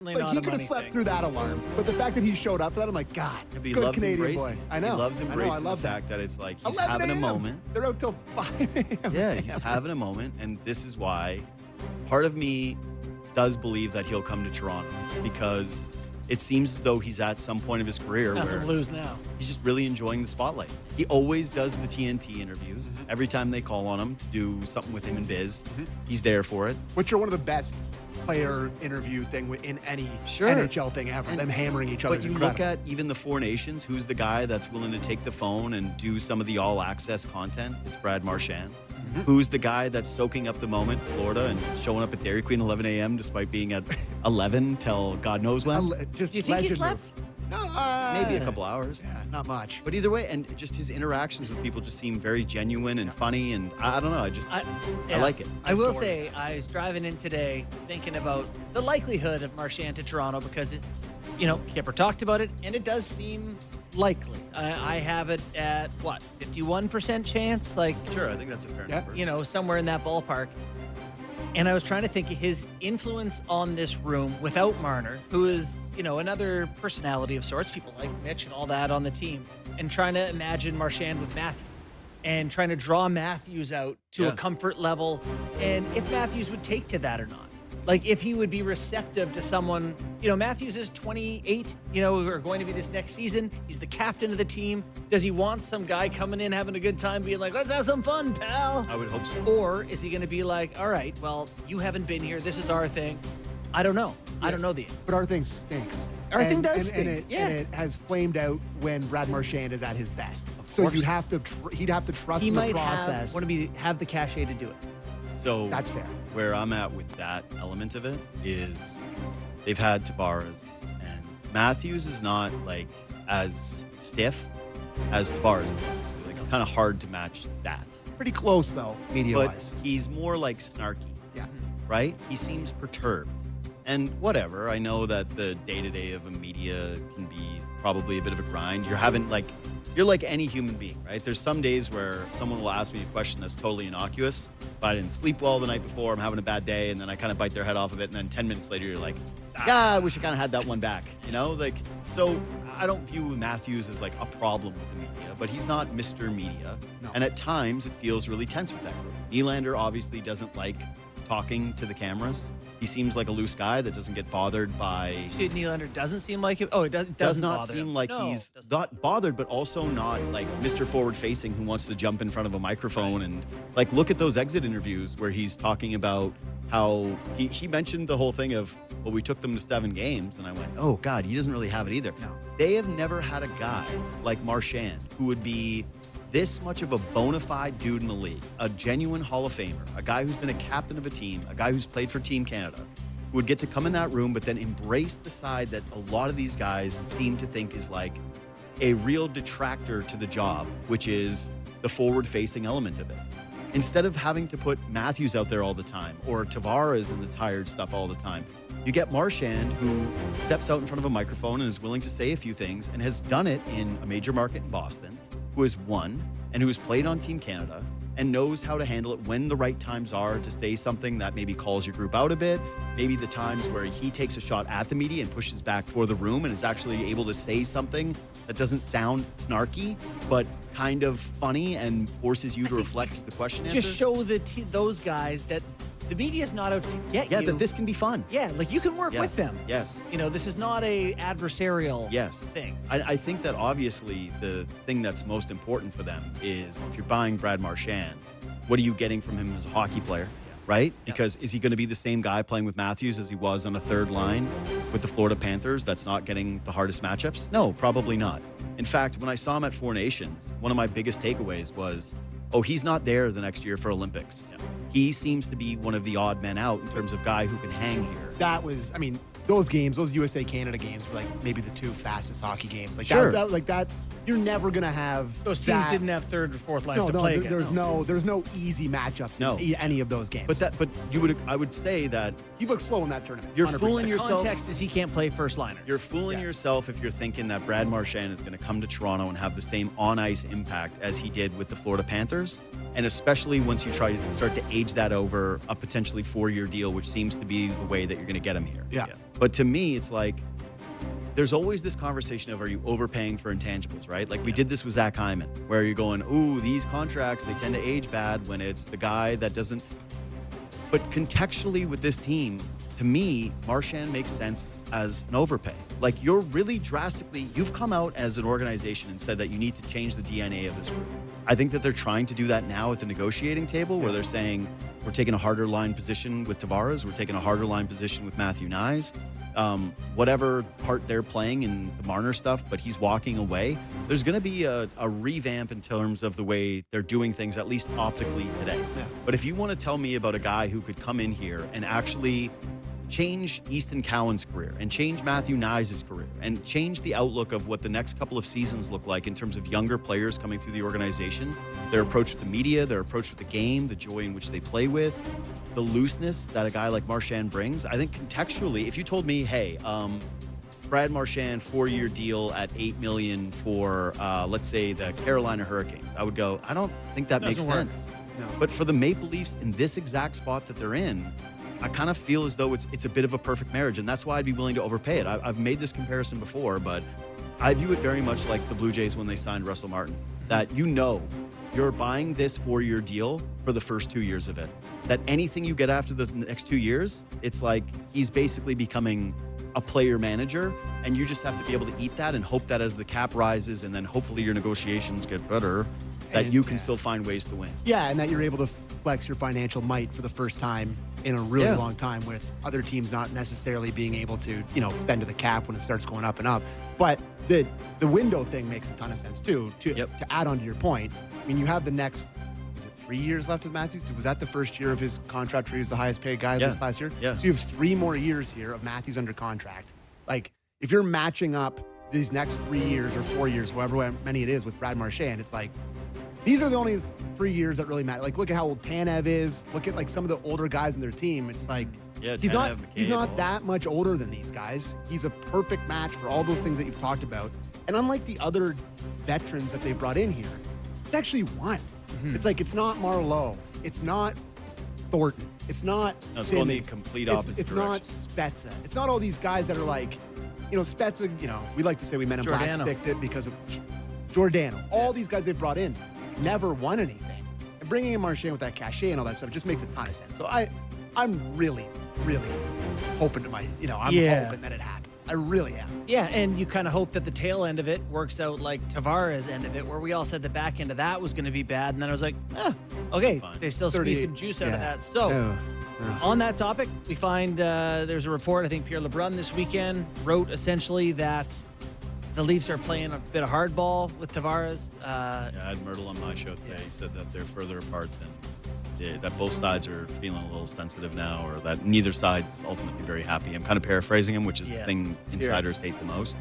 Like, not he a could have money slept thing. through that alarm. But the fact that he showed up for that, I'm like, God, But he good loves Canadian embracing. boy. I know. He loves I know. embracing I love the that. fact that it's like he's 11 having a a.m.. moment. They're out till 5 a.m. Yeah, he's having a moment, and this is why part of me does believe that he'll come to Toronto because it seems as though he's at some point of his career Nothing where to lose now. he's just really enjoying the spotlight. He always does the TNT interviews. Every time they call on him to do something with him and Biz, he's there for it. Which are one of the best player interview thing in any NHL thing ever. Them hammering each other. But you look at even the Four Nations, who's the guy that's willing to take the phone and do some of the all-access content? It's Brad Marchand. Who's the guy that's soaking up the moment in Florida and showing up at Dairy Queen 11 a.m. despite being at 11 till God knows when? Just Do you think he legend slept? move. No, Maybe a couple hours. Yeah, not much. But either way, and just his interactions with people just seem very genuine and funny, and I don't know, I like it. I will Adore say, I was driving in today thinking about the likelihood of Marchand to Toronto because, Kipper talked about it, and it does seem likely. I have it at, 51% chance? Like, Sure, I think that's a fair number. somewhere in that ballpark. And I was trying to think of his influence on this room without Marner, who is, another personality of sorts, people like Mitch and all that on the team, and trying to imagine Marchand with Matthews and trying to draw Matthews out to a comfort level, and if Matthews would take to that or not. Like, if he would be receptive to someone, Matthews is 28, or going to be this next season. He's the captain of the team. Does he want some guy coming in, having a good time, being like, let's have some fun, pal? I would hope so. Or is he going to be like, all right, well, you haven't been here. This is our thing. I don't know. I don't know the answer. But our thing stinks. Our thing does and stink, and it has flamed out when Brad Marchand is at his best. So course. you'd have to he'd have to trust He in the might process. have the cachet to do it. So That's fair. Where I'm at with that element of it is they've had Tavares, and Matthews is not like as stiff as Tavares is, obviously. Like, it's kind of hard to match that. Pretty close though, media-wise. But he's more like snarky, Yeah. right? He seems perturbed. And whatever, I know that the day-to-day of a media can be probably a bit of a grind. You're like any human being, right? There's some days where someone will ask me a question that's totally innocuous. If I didn't sleep well the night before, I'm having a bad day, and then I kind of bite their head off of it, and then 10 minutes later, you're like, I wish I kind of had that one back, So I don't view Matthews as like a problem with the media, but he's not Mr. Media. No. And at times, it feels really tense with that group. Nylander obviously doesn't like talking to the cameras. He seems like a loose guy that doesn't get bothered by... Nylander doesn't seem like it. Oh, it doesn't does not bother seem him. like No, he's doesn't. not bothered, but also not like Mr. Forward-facing who wants to jump in front of a microphone and like look at those exit interviews where he's talking about how he mentioned the whole thing of, well, we took them to 7 games, and I went, oh God, he doesn't really have it either. No. They have never had a guy like Marchand who would be this much of a bona fide dude in the league, a genuine Hall of Famer, a guy who's been a captain of a team, a guy who's played for Team Canada, who would get to come in that room, but then embrace the side that a lot of these guys seem to think is like a real detractor to the job, which is the forward-facing element of it. Instead of having to put Matthews out there all the time or Tavares in the tired stuff all the time, you get Marchand, who steps out in front of a microphone and is willing to say a few things and has done it in a major market in Boston, who has won and who has played on Team Canada and knows how to handle it when the right times are to say something that maybe calls your group out a bit, maybe the times where he takes a shot at the media and pushes back for the room and is actually able to say something that doesn't sound snarky, but kind of funny and forces you to reflect the question answer. Just show those guys that the media's not out to get you. Yeah, that this can be fun. Yeah, like you can work Yeah. with them. Yes. This is not a adversarial thing. I think that obviously the thing that's most important for them is if you're buying Brad Marchand, what are you getting from him as a hockey player, right? Because is he going to be the same guy playing with Matthews as he was on a third line with the Florida Panthers that's not getting the hardest matchups? No, probably not. In fact, when I saw him at Four Nations, one of my biggest takeaways was, he's not there the next year for Olympics. Yeah. He seems to be one of the odd men out in terms of guy who can hang here. That was, those games, those USA-Canada games were like maybe the 2 fastest hockey games. Like Sure. that's you're never gonna have Those teams that. didn't have third or fourth lines No, to no, play there's against. there's no easy matchups in any of those games. But I would say that he looked slow in that tournament. you're 100%. fooling The yourself. context is he can't play first liner. You're fooling yourself if you're thinking that Brad Marchand is going to come to Toronto and have the same on-ice impact as he did with the Florida Panthers, and especially once you try to start to age that over a potentially 4-year deal, which seems to be the way that you're going to get him here. Yeah. But to me, it's like there's always this conversation of, are you overpaying for intangibles, right? Like we did this with Zach Hyman, where you're going, ooh, these contracts, they tend to age bad when it's the guy that doesn't. But contextually with this team, to me, Marchand makes sense as an overpay. Like you're really drastically, you've come out as an organization and said that you need to change the DNA of this group. I think that they're trying to do that now at the negotiating table where they're saying, we're taking a harder line position with Tavares, we're taking a harder line position with Matthew Nyes. Whatever part they're playing in the Marner stuff, but he's walking away. There's going to be a revamp in terms of the way they're doing things, at least optically today. Yeah. But if you want to tell me about a guy who could come in here and actually change Easton Cowan's career and change Matthew Nyes' career and change the outlook of what the next couple of seasons look like in terms of younger players coming through the organization, their approach with the media, their approach with the game, the joy in which they play with, the looseness that a guy like Marchand brings. I think contextually, if you told me, hey, Brad Marchand 4-year deal at $8 million for, let's say, the Carolina Hurricanes, I would go, I don't think that makes sense. No. But for the Maple Leafs in this exact spot that they're in, I kind of feel as though it's a bit of a perfect marriage, and that's why I'd be willing to overpay it. I've made this comparison before, but I view it very much like the Blue Jays when they signed Russell Martin, that you're buying this 4-year deal for the first 2 years of it. That anything you get after the next 2 years, it's like he's basically becoming a player manager, and you just have to be able to eat that and hope that as the cap rises and then hopefully your negotiations get better, that you can still find ways to win. Yeah, and that you're able to flex your financial might for the first time in a really long time, with other teams not necessarily being able to, spend to the cap when it starts going up and up. But the window thing makes a ton of sense too. To add on to your point, I mean, you have the next, is it 3 years left with Matthews? Was that the first year of his contract where he was the highest paid guy this last year? Yeah. So you have 3 more years here of Matthews under contract. Like, if you're matching up these next 3 years or 4 years, however many it is, with Brad Marchand, it's like, these are the only 3 years that really matter. Like, look at how old Tanev is. Look at, like, some of the older guys in their team. It's like, he's not that much older than these guys. He's a perfect match for all those things that you've talked about. And unlike the other veterans that they've brought in here, it's actually one. Mm-hmm. It's like, it's not Marleau. It's not Thornton. It's not Simmons. It's going the complete opposite It's direction. not Spezza. It's not all these guys that are like, Spezza, we like to say we Men in Black sticked it because of Giordano. All these guys they've brought in never won anything. And bringing in Marchand with that cachet and all that stuff, it just makes a ton of sense. So I'm really, really hoping hoping that it happens. I really am. Yeah, and you kind of hope that the tail end of it works out like Tavares' end of it, where we all said the back end of that was going to be bad, and then I was like, okay, they still squeeze some juice out of that. So, on that topic, we find there's a report, I think Pierre LeBrun this weekend wrote essentially that the Leafs are playing a bit of hardball with Tavares. I had Myrtle on my show today. He said that they're further apart than that both sides are feeling a little sensitive now, or that neither side's ultimately very happy. I'm kind of paraphrasing him, which is the thing insiders hate the most.